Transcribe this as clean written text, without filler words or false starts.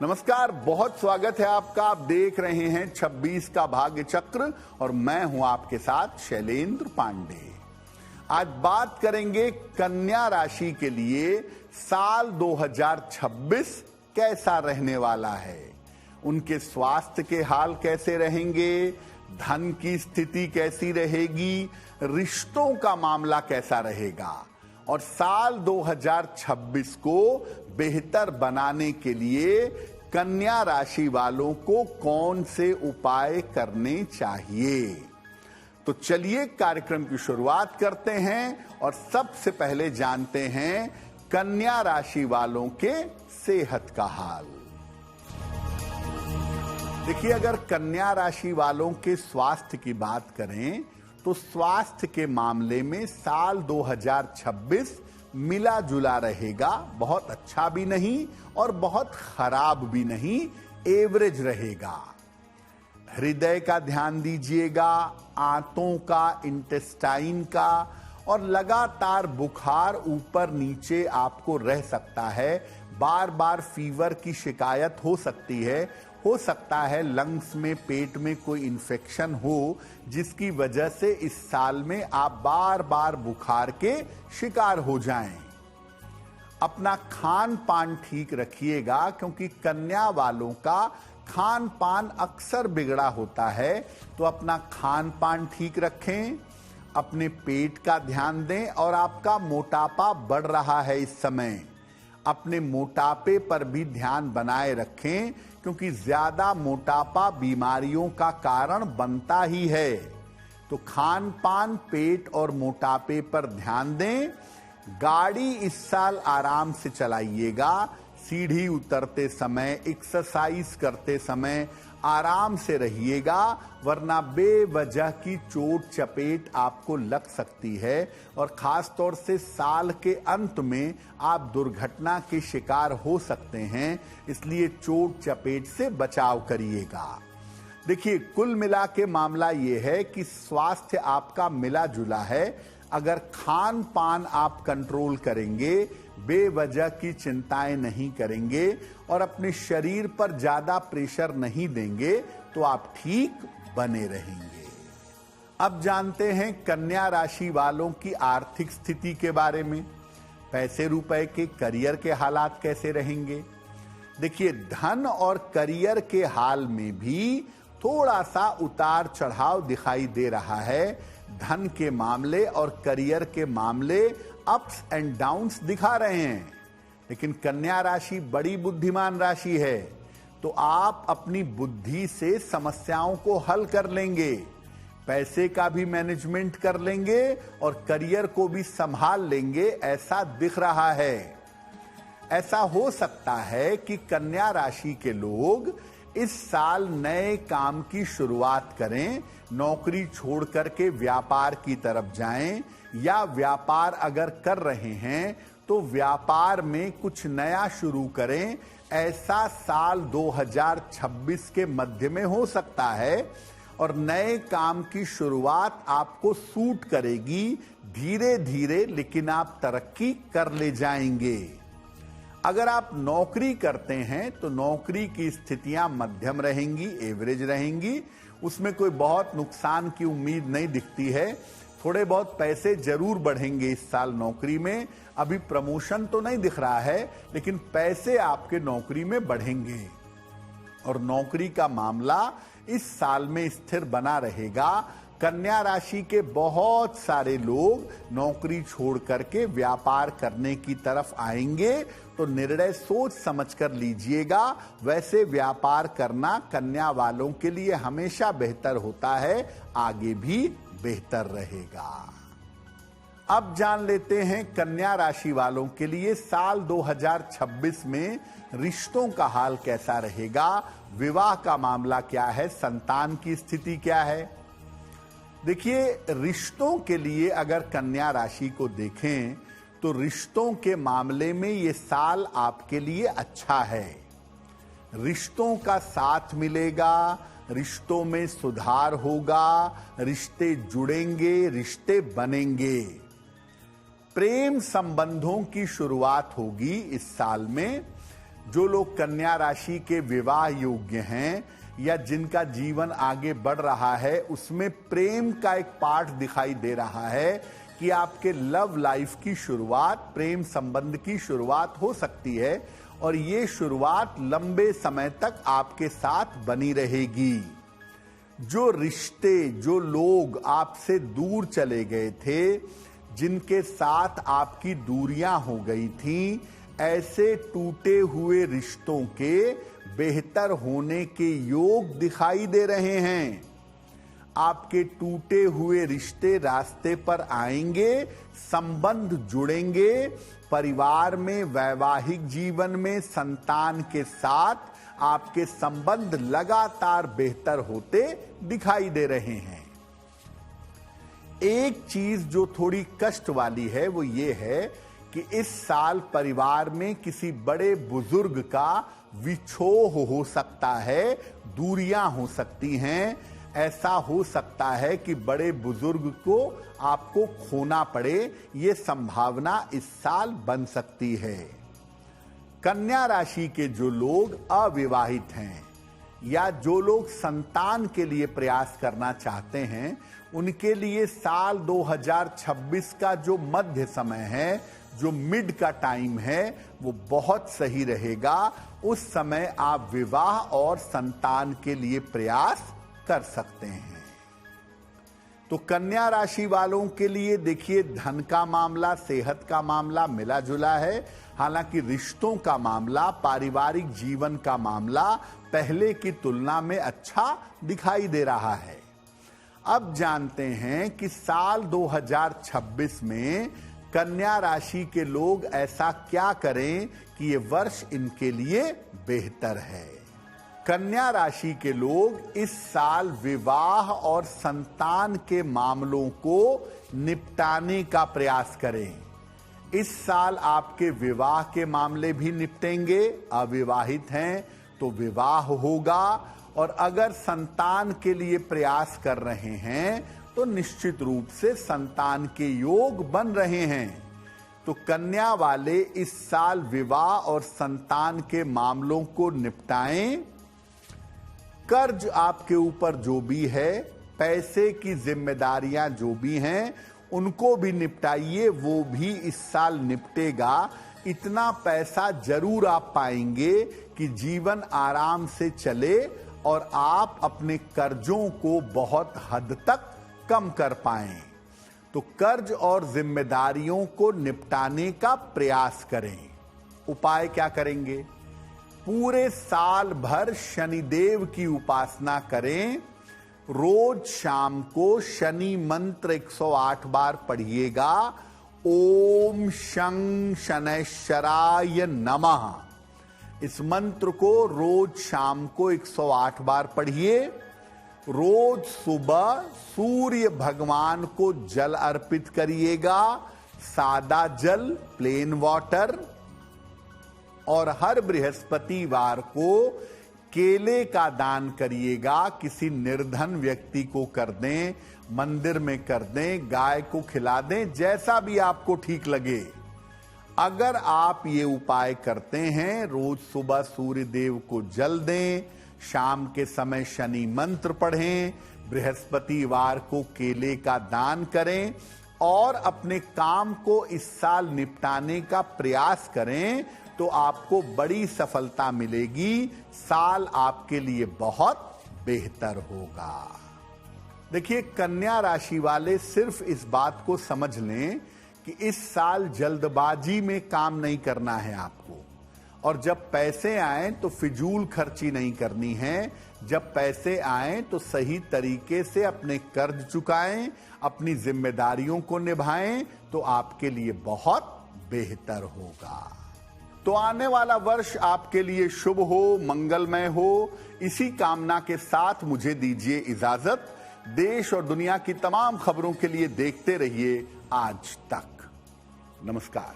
नमस्कार, बहुत स्वागत है आपका। आप देख रहे हैं 26 का भाग्य चक्र और मैं हूं आपके साथ शैलेंद्र पांडे। आज बात करेंगे कन्या राशि के लिए साल 2026 कैसा रहने वाला है। उनके स्वास्थ्य के हाल कैसे रहेंगे, धन की स्थिति कैसी रहेगी, रिश्तों का मामला कैसा रहेगा और साल 2026 को बेहतर बनाने के लिए कन्या राशि वालों को कौन से उपाय करने चाहिए। तो चलिए कार्यक्रम की शुरुआत करते हैं और सबसे पहले जानते हैं कन्या राशि वालों के सेहत का हाल। देखिए, अगर कन्या राशि वालों के स्वास्थ्य की बात करें तो स्वास्थ्य के मामले में साल 2026 मिला जुला रहेगा। बहुत अच्छा भी नहीं और बहुत खराब भी नहीं, एवरेज रहेगा। हृदय का ध्यान दीजिएगा, आंतों का, इंटेस्टाइन का, और लगातार बुखार ऊपर नीचे आपको रह सकता है। बार बार फीवर की शिकायत हो सकती है। हो सकता है लंग्स में, पेट में कोई इन्फेक्शन हो जिसकी वजह से इस साल में आप बार बार बुखार के शिकार हो जाएं। अपना खान पान ठीक रखिएगा क्योंकि कन्या वालों का खान पान अक्सर बिगड़ा होता है। तो अपना खान पान ठीक रखें, अपने पेट का ध्यान दें। और आपका मोटापा बढ़ रहा है इस समय, अपने मोटापे पर भी ध्यान बनाए रखें क्योंकि ज्यादा मोटापा बीमारियों का कारण बनता ही है। तो खान पान, पेट और मोटापे पर ध्यान दें। गाड़ी इस साल आराम से चलाइएगा। सीढ़ी उतरते समय, एक्सरसाइज करते समय आराम से रहिएगा, वरना बेवजह की चोट चपेट आपको लग सकती है और खास तौर से साल के अंत में आप दुर्घटना के शिकार हो सकते हैं। इसलिए चोट चपेट से बचाव करिएगा। देखिए, कुल मिला के मामला ये है कि स्वास्थ्य आपका मिला जुला है। अगर खान पान आप कंट्रोल करेंगे, बेवजह की चिंताएं नहीं करेंगे और अपने शरीर पर ज्यादा प्रेशर नहीं देंगे तो आप ठीक बने रहेंगे। अब जानते हैं कन्या राशि वालों की आर्थिक स्थिति के बारे में। पैसे रुपए के, करियर के हालात कैसे रहेंगे। देखिए, धन और करियर के हाल में भी थोड़ा सा उतार चढ़ाव दिखाई दे रहा है। धन के मामले और करियर के मामले अप्स एंड डाउन्स दिखा रहे हैं। लेकिन कन्या राशि बड़ी बुद्धिमान राशि है, तो आप अपनी बुद्धि से समस्याओं को हल कर लेंगे, पैसे का भी मैनेजमेंट कर लेंगे और करियर को भी संभाल लेंगे, ऐसा दिख रहा है। ऐसा हो सकता है कि कन्या राशि के लोग इस साल नए काम की शुरुआत करें, नौकरी छोड़ करके व्यापार की तरफ जाएं, या व्यापार अगर कर रहे हैं तो व्यापार में कुछ नया शुरू करें। ऐसा साल 2026 के मध्य में हो सकता है और नए काम की शुरुआत आपको सूट करेगी। धीरे धीरे लेकिन आप तरक्की कर ले जाएंगे। अगर आप नौकरी करते हैं तो नौकरी की स्थितियां मध्यम रहेंगी, एवरेज रहेंगी। उसमें कोई बहुत नुकसान की उम्मीद नहीं दिखती है। थोड़े बहुत पैसे जरूर बढ़ेंगे इस साल नौकरी में। अभी प्रमोशन तो नहीं दिख रहा है, लेकिन पैसे आपके नौकरी में बढ़ेंगे और नौकरी का मामला इस साल में स्थिर बना रहेगा। कन्या राशि के बहुत सारे लोग नौकरी छोड़ करके व्यापार करने की तरफ आएंगे, तो निर्णय सोच समझकर लीजिएगा। वैसे व्यापार करना कन्या वालों के लिए हमेशा बेहतर होता है, आगे भी बेहतर रहेगा। अब जान लेते हैं कन्या राशि वालों के लिए साल 2026 में रिश्तों का हाल कैसा रहेगा, विवाह का मामला क्या है, संतान की स्थिति क्या है। देखिए, रिश्तों के लिए अगर कन्या राशि को देखें तो रिश्तों के मामले में ये साल आपके लिए अच्छा है। रिश्तों का साथ मिलेगा, रिश्तों में सुधार होगा, रिश्ते जुड़ेंगे, रिश्ते बनेंगे। प्रेम संबंधों की शुरुआत होगी इस साल में। जो लोग कन्या राशि के विवाह योग्य हैं या जिनका जीवन आगे बढ़ रहा है, उसमें प्रेम का एक पार्ट दिखाई दे रहा है कि आपके लव लाइफ की शुरुआत, प्रेम संबंध की शुरुआत हो सकती है और ये शुरुआत लंबे समय तक आपके साथ बनी रहेगी। जो रिश्ते, जो लोग आपसे दूर चले गए थे, जिनके साथ आपकी दूरियां हो गई थीं, ऐसे टूटे हुए रिश्तों के बेहतर होने के योग दिखाई दे रहे हैं। आपके टूटे हुए रिश्ते रास्ते पर आएंगे, संबंध जुड़ेंगे, परिवार में, वैवाहिक जीवन में, संतान के साथ आपके संबंध लगातार बेहतर होते दिखाई दे रहे हैं। एक चीज जो थोड़ी कष्ट वाली है वो ये है कि इस साल परिवार में किसी बड़े बुजुर्ग का विछोह हो सकता है, दूरियां हो सकती हैं। ऐसा हो सकता है कि बड़े बुजुर्ग को आपको खोना पड़े, ये संभावना इस साल बन सकती है। कन्या राशि के जो लोग अविवाहित हैं या जो लोग संतान के लिए प्रयास करना चाहते हैं, उनके लिए साल 2026 का जो मध्य समय है, जो मिड का टाइम है, वो बहुत सही रहेगा। उस समय आप विवाह और संतान के लिए प्रयास कर सकते हैं। तो कन्या राशि वालों के लिए देखिए, धन का मामला, सेहत का मामला मिला जुला है। हालांकि रिश्तों का मामला, पारिवारिक जीवन का मामला पहले की तुलना में अच्छा दिखाई दे रहा है। अब जानते हैं कि साल 2026 में कन्या राशि के लोग ऐसा क्या करें कि ये वर्ष इनके लिए बेहतर है। कन्या राशि के लोग इस साल विवाह और संतान के मामलों को निपटाने का प्रयास करें। इस साल आपके विवाह के मामले भी निपटेंगे। अविवाहित हैं तो विवाह होगा, और अगर संतान के लिए प्रयास कर रहे हैं तो निश्चित रूप से संतान के योग बन रहे हैं। तो कन्या वाले इस साल विवाह और संतान के मामलों को निपटाएं। कर्ज आपके ऊपर जो भी है, पैसे की जिम्मेदारियां जो भी हैं, उनको भी निपटाइए, वो भी इस साल निपटेगा। इतना पैसा जरूर आप पाएंगे कि जीवन आराम से चले और आप अपने कर्जों को बहुत हद तक कम कर पाएं। तो कर्ज और जिम्मेदारियों को निपटाने का प्रयास करें। उपाय क्या करेंगे? पूरे साल भर शनिदेव की उपासना करें। रोज शाम को शनि मंत्र 108 बार पढ़िएगा। ओम शं शनैश्चराय नमः, इस मंत्र को रोज शाम को 108 बार पढ़िए। रोज सुबह सूर्य भगवान को जल अर्पित करिएगा, सादा जल, प्लेन वाटर। और हर बृहस्पतिवार को केले का दान करिएगा। किसी निर्धन व्यक्ति को कर दें, मंदिर में कर दें, गाय को खिला दें, जैसा भी आपको ठीक लगे। अगर आप ये उपाय करते हैं, रोज सुबह सूर्य देव को जल दें, शाम के समय शनि मंत्र पढ़ें, बृहस्पतिवार को केले का दान करें और अपने काम को इस साल निपटाने का प्रयास करें, तो आपको बड़ी सफलता मिलेगी। साल आपके लिए बहुत बेहतर होगा। देखिए, कन्या राशि वाले सिर्फ इस बात को समझ लें कि इस साल जल्दबाजी में काम नहीं करना है आपको, और जब पैसे आए तो फिजूल खर्ची नहीं करनी है। जब पैसे आए तो सही तरीके से अपने कर्ज चुकाएं, अपनी जिम्मेदारियों को निभाएं, तो आपके लिए बहुत बेहतर होगा। तो आने वाला वर्ष आपके लिए शुभ हो, मंगलमय हो, इसी कामना के साथ मुझे दीजिए इजाजत। देश और दुनिया की तमाम खबरों के लिए देखते रहिए आज तक। नमस्कार।